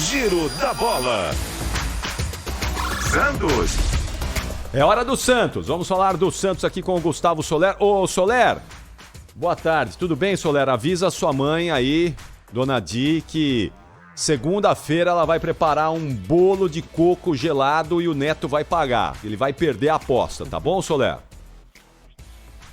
Giro da Bola. Santos. É hora do Santos. Vamos falar do Santos aqui com o Gustavo Soler. Ô, Soler, boa tarde. Tudo bem, Soler? Avisa sua mãe aí, Dona Di, que segunda-feira ela vai preparar um bolo de coco gelado e o Neto vai pagar. Ele vai perder a aposta, tá bom, Soler?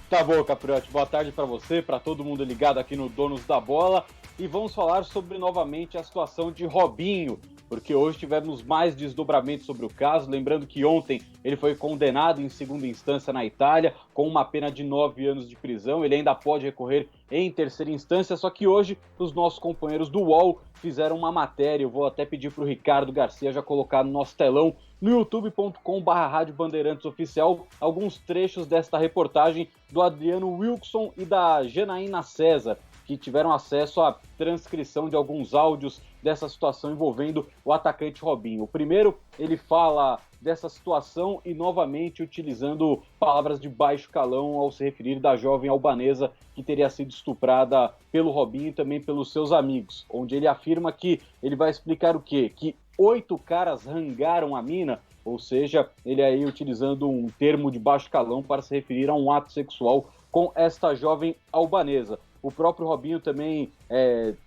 Tá bom, Capriotti. Boa tarde para você, para todo mundo ligado aqui no Donos da Bola. E vamos falar sobre novamente a situação de Robinho, porque hoje tivemos mais desdobramentos sobre o caso. Lembrando que ontem ele foi condenado em segunda instância na Itália com uma pena de 9 anos de prisão. Ele ainda pode recorrer em terceira instância, só que hoje os nossos companheiros do UOL fizeram uma matéria. Eu vou até pedir para o Ricardo Garcia já colocar no nosso telão, no youtube.com/Rádio Bandeirantes Oficial, alguns trechos desta reportagem do Adriano Wilson e da Janaína César, que tiveram acesso à transcrição de alguns áudios dessa situação envolvendo o atacante Robinho. O primeiro, ele fala dessa situação e novamente utilizando palavras de baixo calão ao se referir da jovem albanesa que teria sido estuprada pelo Robinho e também pelos seus amigos, onde ele afirma que ele vai explicar o quê? Que 8 caras rangaram a mina, ou seja, ele aí utilizando um termo de baixo calão para se referir a um ato sexual com esta jovem albanesa. O próprio Robinho também,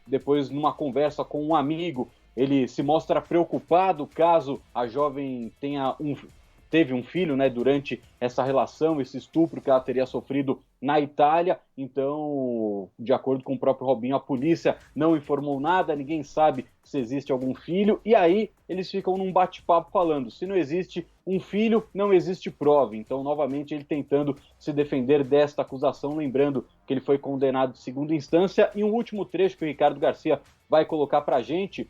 depois numa conversa com um amigo, ele se mostra preocupado caso a jovem teve um filho, né, durante essa relação, esse estupro que ela teria sofrido na Itália. Então, de acordo com o próprio Robinho, a polícia não informou nada, ninguém sabe se existe algum filho, e aí eles ficam num bate-papo falando, se não existe um filho, não existe prova. Então, novamente, ele tentando se defender desta acusação, lembrando que ele foi condenado de segunda instância. E um último trecho que o Ricardo Garcia vai colocar pra gente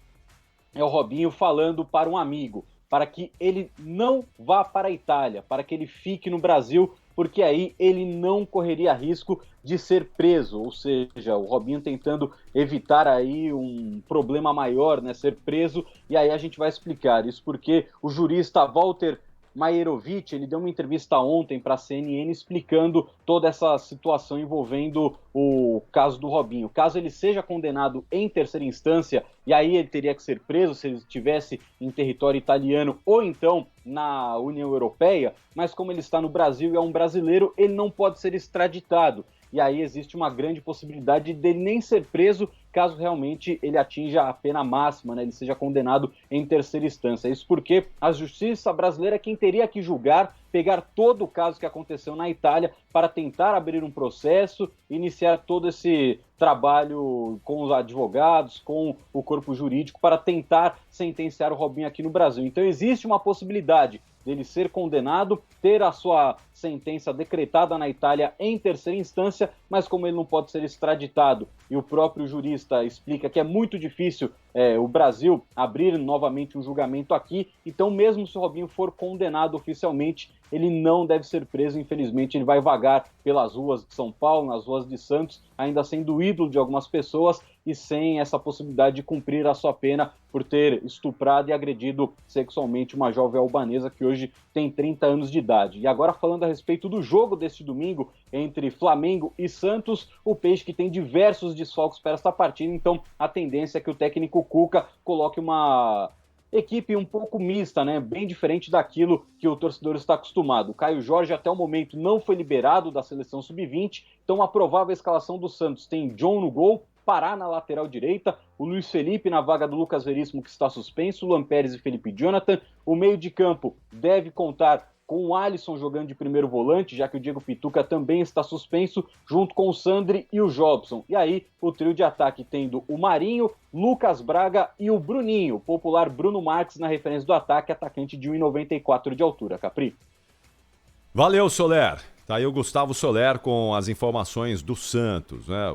é o Robinho falando para um amigo, para que ele não vá para a Itália, para que ele fique no Brasil, porque aí ele não correria risco de ser preso, ou seja, o Robinho tentando evitar aí um problema maior, né, ser preso. E aí a gente vai explicar isso porque o jurista Walter Maierovic, ele deu uma entrevista ontem para a CNN explicando toda essa situação envolvendo o caso do Robinho. Caso ele seja condenado em terceira instância, e aí ele teria que ser preso se ele estivesse em território italiano ou então na União Europeia, mas como ele está no Brasil e é um brasileiro, ele não pode ser extraditado. E aí existe uma grande possibilidade dele nem ser preso caso realmente ele atinja a pena máxima, né, ele seja condenado em terceira instância. Isso porque a justiça brasileira é quem teria que julgar, pegar todo o caso que aconteceu na Itália para tentar abrir um processo, iniciar todo esse trabalho com os advogados, com o corpo jurídico para tentar sentenciar o Robinho aqui no Brasil. Então existe uma possibilidade dele ser condenado, ter a sua sentença decretada na Itália em terceira instância, mas como ele não pode ser extraditado e o próprio jurista explica que é muito difícil o Brasil abrir novamente um julgamento aqui, então mesmo se o Robinho for condenado oficialmente, ele não deve ser preso. Infelizmente ele vai vagar pelas ruas de São Paulo, nas ruas de Santos, ainda sendo ídolo de algumas pessoas e sem essa possibilidade de cumprir a sua pena por ter estuprado e agredido sexualmente uma jovem albanesa que hoje tem 30 anos de idade. E agora falando a respeito do jogo deste domingo entre Flamengo e Santos, o Peixe que tem diversos desfalques para esta partida, então a tendência é que o técnico Cuca coloque uma equipe um pouco mista, né? Bem diferente daquilo que o torcedor está acostumado. O Caio Jorge até o momento não foi liberado da seleção sub-20, então a provável escalação do Santos tem John no gol, Pará na lateral direita, o Luiz Felipe na vaga do Lucas Veríssimo, que está suspenso, o Lampérez e Felipe Jonathan. O meio de campo deve contar com o Alisson jogando de primeiro volante, já que o Diego Pituca também está suspenso, junto com o Sandri e o Jobson. E aí, o trio de ataque tendo o Marinho, Lucas Braga e o Bruninho, o popular Bruno Marques na referência do ataque, atacante de 1,94 de altura. Capri. Valeu, Soler. Tá aí o Gustavo Soler com as informações do Santos, né?